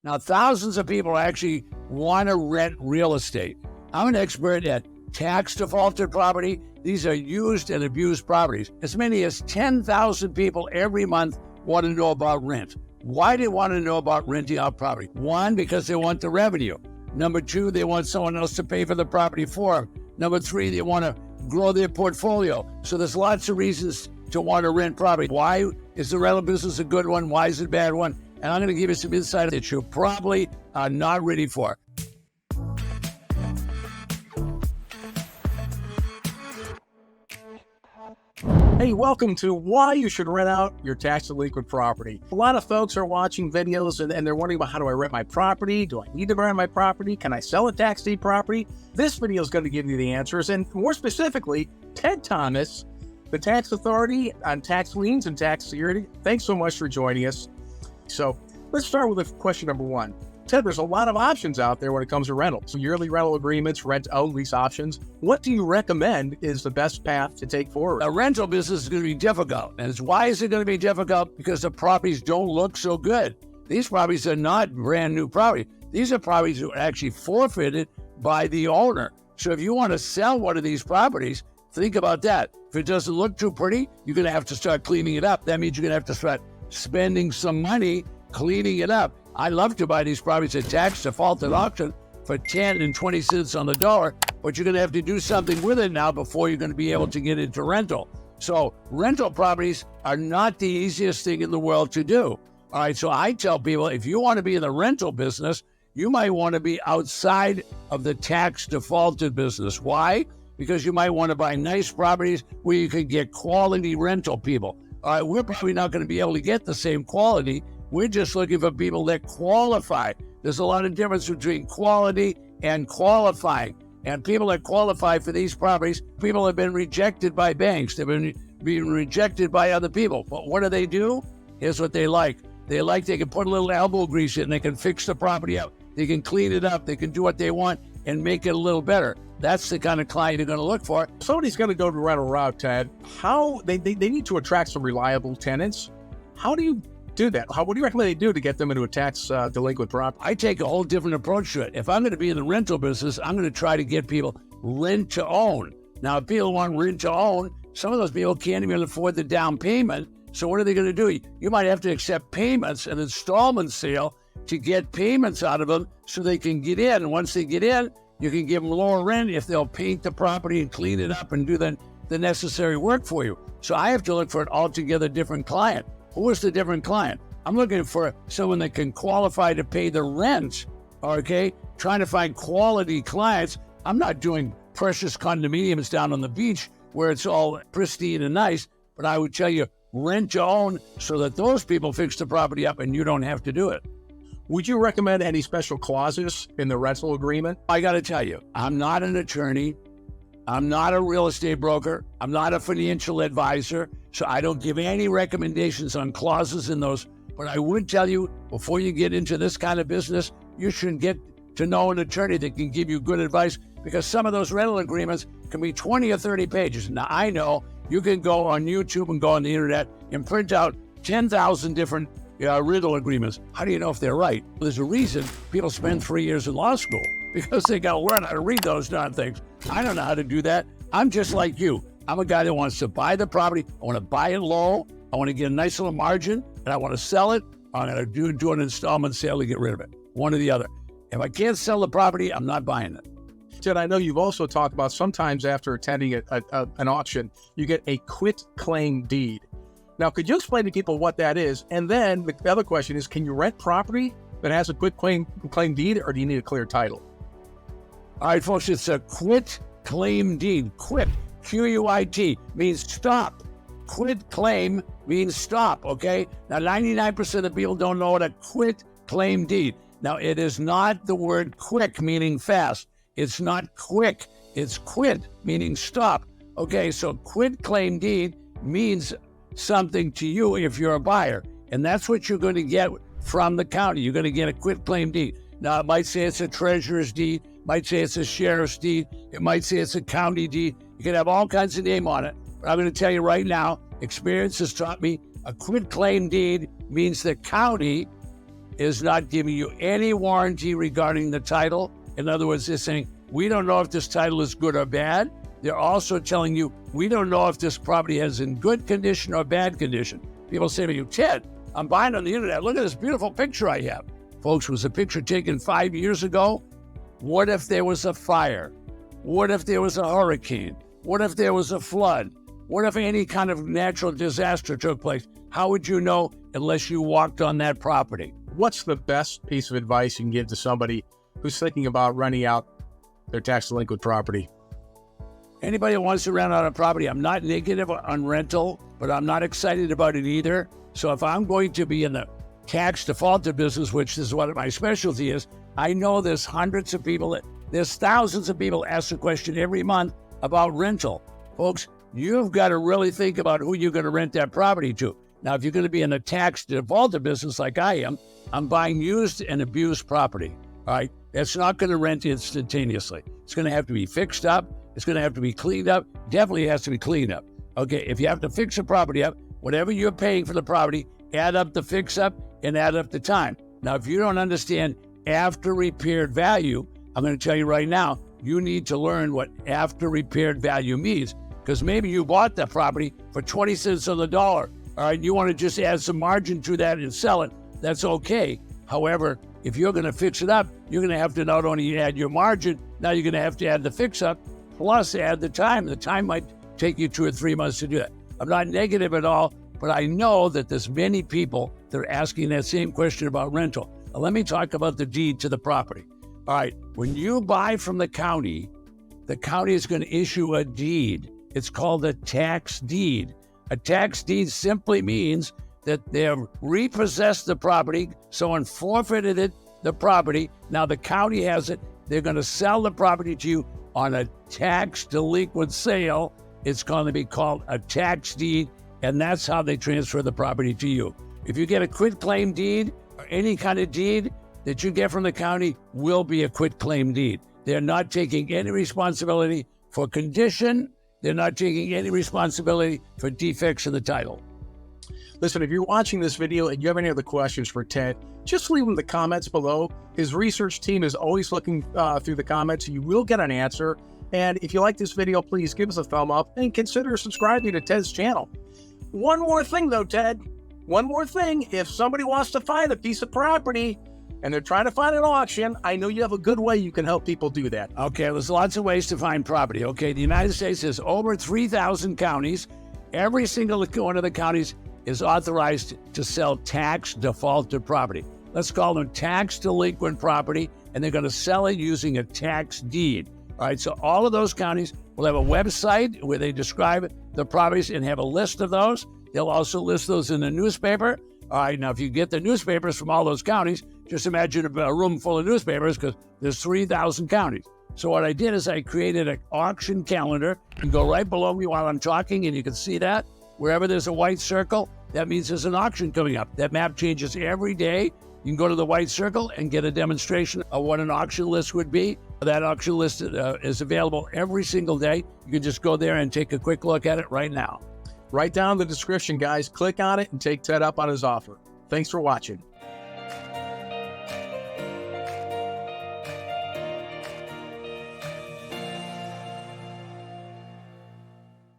Now, thousands of people actually want to rent real estate. I'm an expert at tax defaulted property. These are used and abused properties. As many as 10,000 people every month want to know about rent. Why do they want to know about renting out property? One, because they want the revenue. Number two, they want someone else to pay for the property for them. Number three, they want to grow their portfolio. So there's lots of reasons to want to rent property. Why is the rental business a good one? Why is it a bad one? And I'm going to give you some insight that you probably are not ready for. Hey, welcome to Why You Should Rent Out Your Tax Delinquent Property. A lot of folks are watching videos and they're wondering about how do I rent my property? Do I need to rent my property? Can I sell a tax deed property? This video is going to give you the answers, and more specifically, Ted Thomas, the tax authority on tax liens and tax security. Thanks so much for joining us. So let's start with question number one. Ted, there's a lot of options out there when it comes to rentals. Yearly rental agreements, rent-own lease options. What do you recommend is the best path to take forward? A rental business is going to be difficult. And why is it going to be difficult? Because the properties don't look so good. These properties are not brand new property. These are properties that were actually forfeited by the owner. So if you want to sell one of these properties, think about that. If it doesn't look too pretty, you're going to have to start cleaning it up. That means you're going to have to start spending some money cleaning it up. I love to buy these properties at tax defaulted auction for 10 and 20 cents on the dollar, but you're going to have to do something with it now before you're going to be able to get into rental. So rental properties are not the easiest thing in the world to do. All right, so I tell people, if you want to be in the rental business, you might want to be outside of the tax defaulted business. Why? Because you might want to buy nice properties where you can get quality rental people. All right, we're probably not going to be able to get the same quality. We're just looking for people that qualify. There's a lot of difference between quality and qualifying. And people that qualify for these properties, people have been rejected by banks. They've been rejected by other people. But what do? Here's what they like. They can put a little elbow grease in, they can fix the property up. They can clean it up. They can do what they want and make it a little better. That's the kind of client you're going to look for. Somebody's going to go to rental route, Ted. How they need to attract some reliable tenants. How do you do that? What do you recommend they do to get them into a tax delinquent property? I take a whole different approach to it. If I'm going to be in the rental business, I'm going to try to get people rent to own. Now, if people want rent to own, some of those people can't even afford the down payment. So what are they going to do? You might have to accept payments, an installment sale, to get payments out of them so they can get in. And once they get in, you can give them lower rent if they'll paint the property and clean it up and do the necessary work for you. So I have to look for an altogether different client. Who is the different client? I'm looking for someone that can qualify to pay the rent, okay? Trying to find quality clients. I'm not doing precious condominiums down on the beach where it's all pristine and nice, but I would tell you, rent to own so that those people fix the property up and you don't have to do it. Would you recommend any special clauses in the rental agreement? I got to tell you, I'm not an attorney. I'm not a real estate broker. I'm not a financial advisor, so I don't give any recommendations on clauses in those. But I would tell you, before you get into this kind of business, you should get to know an attorney that can give you good advice, because some of those rental agreements can be 20 or 30 pages. Now, I know you can go on YouTube and go on the internet and print out 10,000 different rental agreements. How do you know if they're right? Well, there's a reason people spend 3 years in law school, because they got to learn how to read those darn things. I don't know how to do that. I'm just like you. I'm a guy that wants to buy the property. I want to buy it low. I want to get a nice little margin, and I want to sell it. I'm going to do an installment sale to get rid of it. One or the other. If I can't sell the property, I'm not buying it. Ted, I know you've also talked about sometimes after attending an auction, you get a quit claim deed. Now, could you explain to people what that is? And then the other question is, can you rent property that has a quit claim deed, or do you need a clear title? All right, folks, it's a quit claim deed. Quit, Q-U-I-T, means stop. Quit claim means stop, okay? Now, 99% of people don't know what a quit claim deed. Now, it is not the word quick, meaning fast. It's not quick. It's quit, meaning stop. Okay, so quit claim deed means something to you if you're a buyer. And that's what you're going to get from the county. You're going to get a quit claim deed. Now, it might say it's a treasurer's deed. Might say it's a sheriff's deed. It might say it's a county deed. You can have all kinds of name on it. But I'm going to tell you right now, experience has taught me a quit claim deed means the county is not giving you any warranty regarding the title. In other words, they're saying, we don't know if this title is good or bad. They're also telling you, we don't know if this property is in good condition or bad condition. People say to you, Ted, I'm buying on the internet. Look at this beautiful picture I have. Folks, it was a picture taken 5 years ago. What if there was a fire? What if there was a hurricane? What if there was a flood? What if any kind of natural disaster took place? How would you know unless you walked on that property? What's the best piece of advice you can give to somebody who's thinking about renting out their tax delinquent property? Anybody who wants to rent out a property, I'm not negative on rental, but I'm not excited about it either. So if I'm going to be in the tax defaulted business, which is what my specialty is, I know there's hundreds of people, there's thousands of people ask the question every month about rental. Folks, you've got to really think about who you're going to rent that property to. Now, if you're going to be in a tax defaulted business like I am, I'm buying used and abused property. All right, that's not going to rent instantaneously. It's going to have to be fixed up. It's going to have to be cleaned up. Definitely has to be cleaned up. Okay, if you have to fix a property up, whatever you're paying for the property, add up the fix up and add up the time. Now, if you don't understand after repaired value, I'm going to tell you right now, you need to learn what after repaired value means, because maybe you bought that property for 20 cents on the dollar. All right, you want to just add some margin to that and sell it. That's okay. However, if you're going to fix it up, you're going to have to not only add your margin, now you're going to have to add the fix up, plus add the time. The time might take you 2 or 3 months to do that. I'm not negative at all, but I know that there's many people that are asking that same question about rental. Now, let me talk about the deed to the property. All right, when you buy from the county is going to issue a deed. It's called a tax deed. A tax deed simply means that they've repossessed the property, someone forfeited the property, now the county has it, they're going to sell the property to you on a tax delinquent sale. It's going to be called a tax deed, and that's how they transfer the property to you. If you get a quitclaim deed or any kind of deed that you get from the county will be a quitclaim deed. They're not taking any responsibility for condition. They're not taking any responsibility for defects in the title. Listen, if you're watching this video and you have any other questions for Ted, just leave them in the comments below. His research team is always looking through the comments. You will get an answer. And if you like this video, please give us a thumb up and consider subscribing to Ted's channel. One more thing though, Ted. One more thing. If somebody wants to find a piece of property and they're trying to find an auction, I know you have a good way you can help people do that. Okay, there's lots of ways to find property. Okay, the United States has over 3,000 counties. Every single one of the counties is authorized to sell tax defaulted property. Let's call them tax delinquent property, and they're going to sell it using a tax deed. All right, so all of those counties will have a website where they describe the properties and have a list of those. They'll also list those in the newspaper. All right, now if you get the newspapers from all those counties, just imagine a room full of newspapers because there's 3,000 counties. So what I did is I created an auction calendar. You can go right below me while I'm talking, and you can see that. Wherever there's a white circle, that means there's an auction coming up. That map changes every day. You can go to the white circle and get a demonstration of what an auction list would be. That auction list is available every single day. You can just go there and take a quick look at it right now. Right down in the description, guys. Click on it and take Ted up on his offer. Thanks for watching.